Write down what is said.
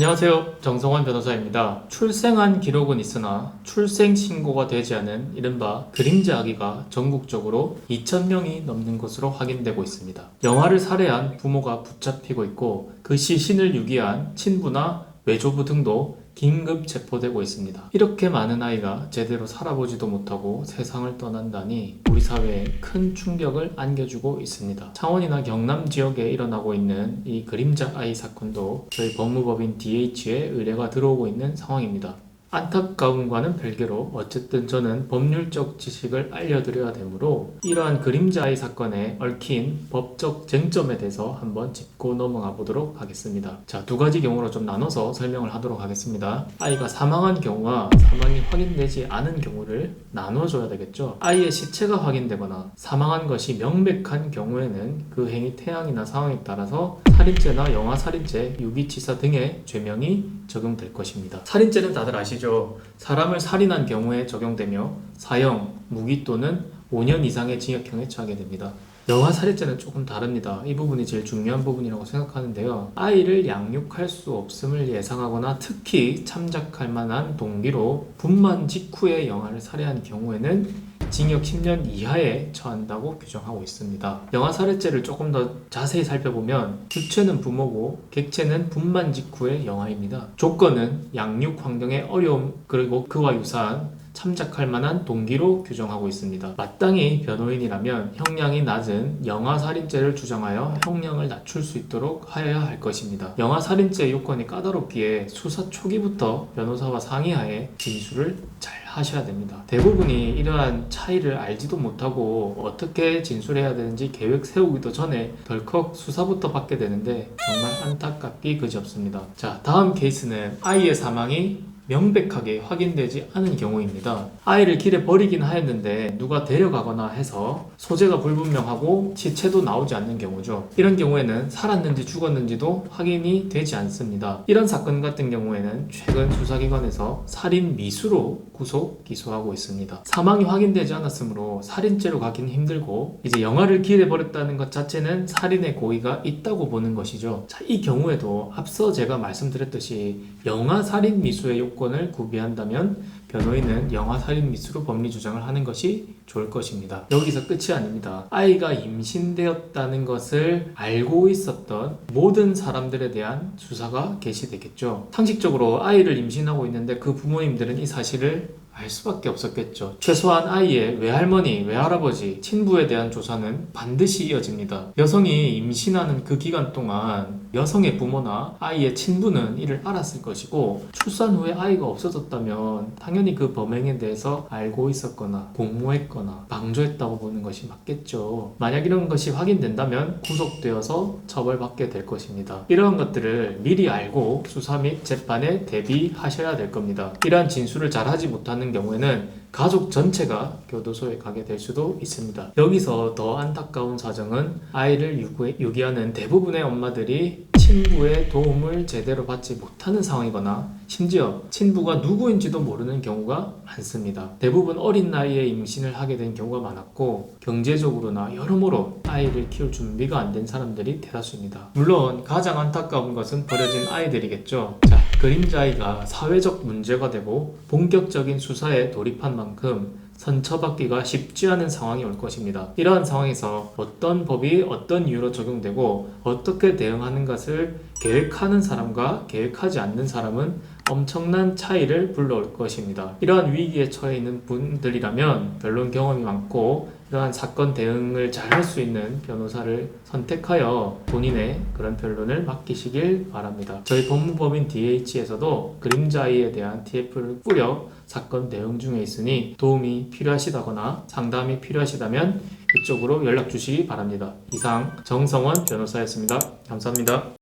안녕하세요. 정성환 변호사입니다. 출생한 기록은 있으나 출생 신고가 되지 않은 이른바 그림자 아기가 전국적으로 2,000명이 넘는 것으로 확인되고 있습니다. 영아를 살해한 부모가 붙잡히고 있고 그 시신을 유기한 친부나 외조부 등도 긴급 체포되고 있습니다. 이렇게 많은 아이가 제대로 살아보지도 못하고 세상을 떠난다니 우리 사회에 큰 충격을 안겨주고 있습니다. 창원이나 경남 지역에 일어나고 있는 이 그림자 아이 사건도 저희 법무법인 DH에 의뢰가 들어오고 있는 상황입니다. 안타까움과는 별개로 어쨌든 저는 법률적 지식을 알려드려야 되므로 이러한 그림자 아이 사건에 얽힌 법적 쟁점에 대해서 한번 짚고 넘어가 보도록 하겠습니다. 자, 두 가지 경우로 좀 나눠서 설명을 하도록 하겠습니다. 아이가 사망한 경우와 사망이 확인되지 않은 경우를 나눠줘야 되겠죠. 아이의 시체가 확인되거나 사망한 것이 명백한 경우에는 그 행위 태양이나 상황에 따라서 살인죄나 영아살인죄, 유기치사 등의 죄명이 적용될 것입니다. 살인죄는 다들 아시죠? 사람을 살인한 경우에 적용되며 사형, 무기 또는 5년 이상의 징역형에 처하게 됩니다. 영아살인죄는 조금 다릅니다. 이 부분이 제일 중요한 부분이라고 생각하는데요. 아이를 양육할 수 없음을 예상하거나 특히 참작할 만한 동기로 분만 직후에 영아를 살해한 경우에는 징역 10년 이하에 처한다고 규정하고 있습니다. 영아살해죄를 조금 더 자세히 살펴보면 주체는 부모고 객체는 분만 직후의 영아입니다. 조건은 양육 환경의 어려움 그리고 그와 유사한 참작할 만한 동기로 규정하고 있습니다. 마땅히 변호인이라면 형량이 낮은 영아살인죄를 주장하여 형량을 낮출 수 있도록 하여야 할 것입니다. 영아살인죄 요건이 까다롭기에 수사 초기부터 변호사와 상의하에 진술을 잘 하셔야 됩니다. 대부분이 이러한 차이를 알지도 못하고 어떻게 진술해야 되는지 계획 세우기도 전에 덜컥 수사부터 받게 되는데 정말 안타깝기 그지없습니다. 자, 다음 케이스는 아이의 사망이 명백하게 확인되지 않은 경우입니다. 아이를 길에 버리긴 하였는데 누가 데려가거나 해서 소재가 불분명하고 시체도 나오지 않는 경우죠. 이런 경우에는 살았는지 죽었는지도 확인이 되지 않습니다. 이런 사건 같은 경우에는 최근 수사기관에서 살인 미수로 구속, 기소하고 있습니다. 사망이 확인되지 않았으므로 살인죄로 가긴 힘들고 이제 영아를 길에 버렸다는 것 자체는 살인의 고의가 있다고 보는 것이죠. 자, 이 경우에도 앞서 제가 말씀드렸듯이 영아 살인 미수의 요건을 구비한다면 변호인은 영아살인 미수로 법리 주장을 하는 것이 좋을 것입니다. 여기서 끝이 아닙니다. 아이가 임신되었다는 것을 알고 있었던 모든 사람들에 대한 수사가 개시되겠죠. 상식적으로 아이를 임신하고 있는데 그 부모님들은 이 사실을 알 수밖에 없었겠죠. 최소한 아이의 외할머니, 외할아버지, 친부에 대한 조사는 반드시 이어집니다. 여성이 임신하는 그 기간 동안 여성의 부모나 아이의 친부는 이를 알았을 것이고 출산 후에 아이가 없어졌다면 당연히 그 범행에 대해서 알고 있었거나 공모했거나 방조했다고 보는 것이 맞겠죠. 만약 이런 것이 확인된다면 구속되어서 처벌받게 될 것입니다. 이러한 것들을 미리 알고 수사 및 재판에 대비하셔야 될 겁니다. 이러한 진술을 잘하지 못하는 경우에는 가족 전체가 교도소에 가게 될 수도 있습니다. 여기서 더 안타까운 사정은 아이를 유기하는 대부분의 엄마들이 친부의 도움을 제대로 받지 못하는 상황이거나 심지어 친부가 누구인지도 모르는 경우가 많습니다. 대부분 어린 나이에 임신을 하게 된 경우가 많았고 경제적으로나 여러모로 아이를 키울 준비가 안 된 사람들이 대다수입니다. 물론 가장 안타까운 것은 버려진 아이들이겠죠. 자, 그림자 아이가 사회적 문제가 되고 본격적인 수사에 돌입한 만큼 선처받기가 쉽지 않은 상황이 올 것입니다. 이러한 상황에서 어떤 법이 어떤 이유로 적용되고 어떻게 대응하는 것을 계획하는 사람과 계획하지 않는 사람은 엄청난 차이를 불러올 것입니다. 이러한 위기에 처해 있는 분들이라면 변론 경험이 많고 이러한 사건 대응을 잘 할 수 있는 변호사를 선택하여 본인의 그런 변론을 맡기시길 바랍니다. 저희 법무법인 DH에서도 그림자 아이에 대한 TF를 뿌려 사건 대응 중에 있으니 도움이 필요하시다거나 상담이 필요하시다면 이쪽으로 연락 주시기 바랍니다. 이상 정성원 변호사였습니다. 감사합니다.